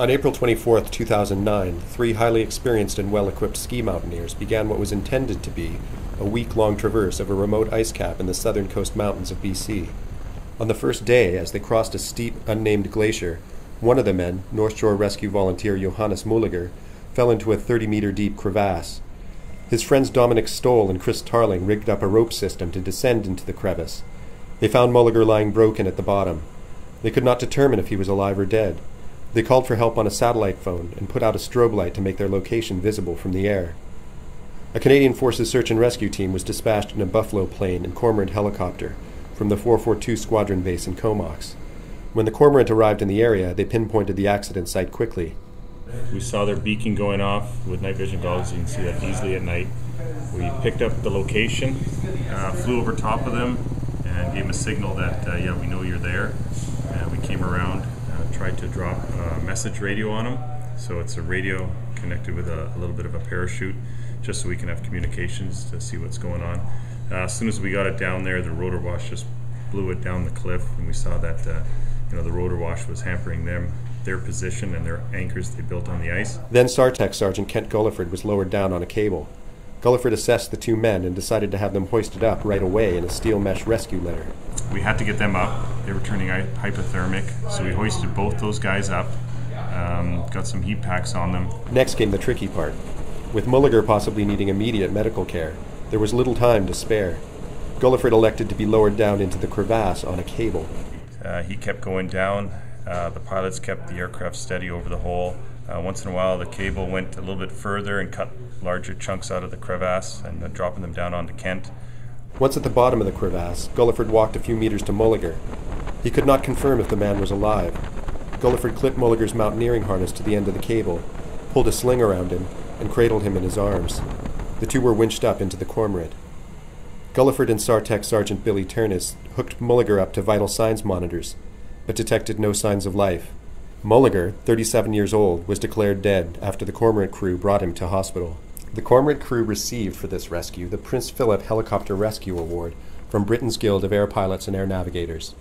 On April 24, 2009, three highly experienced and well-equipped ski mountaineers began what was intended to be a week-long traverse of a remote ice cap in the southern coast mountains of BC. On the first day, as they crossed a steep, unnamed glacier, one of the men, North Shore rescue volunteer Johannes Mulliger, fell into a 30-meter deep crevasse. His friends Dominic Stoll and Chris Tarling rigged up a rope system to descend into the crevice. They found Mulliger lying broken at the bottom. They could not determine if he was alive or dead. They called for help on a satellite phone and put out a strobe light to make their location visible from the air. A Canadian Forces search and rescue team was dispatched in a Buffalo plane and Cormorant helicopter from the 442 Squadron base in Comox. When the Cormorant arrived in the area, they pinpointed the accident site quickly. We saw their beacon going off with night vision goggles. You can see that easily at night. We picked up the location, flew over top of them, and gave them a signal that, yeah, we know you're there. And we came around, tried to drop a message radio on them. So it's a radio connected with a little bit of a parachute, just so we can have communications to see what's going on. As soon as we got it down there, the rotor wash just blew it down the cliff, and we saw that the rotor wash was hampering their position and their anchors they built on the ice. Then SAR Tech Sergeant Kent Gulliford was lowered down on a cable. Gulliford assessed the two men and decided to have them hoisted up right away in a steel mesh rescue litter. We had to get them up. They were turning hypothermic, so we hoisted both those guys up, got some heat packs on them. Next came the tricky part. With Mulliger possibly needing immediate medical care, there was little time to spare. Gulliford elected to be lowered down into the crevasse on a cable. He kept going down. The pilots kept the aircraft steady over the hole. Once in a while the cable went a little bit further and cut larger chunks out of the crevasse and dropping them down onto Kent. Once at the bottom of the crevasse, Gulliford walked a few meters to Mulliger. He could not confirm if the man was alive. Gulliford clipped Mulliger's mountaineering harness to the end of the cable, pulled a sling around him, and cradled him in his arms. The two were winched up into the Cormorant. Gulliford and SAR Tech Sergeant Billy Turnus hooked Mulliger up to vital signs monitors, but detected no signs of life. Mulliger, 37 years old, was declared dead after the Cormorant crew brought him to hospital. The Cormorant crew received for this rescue the Prince Philip Helicopter Rescue Award from Britain's Guild of Air Pilots and Air Navigators.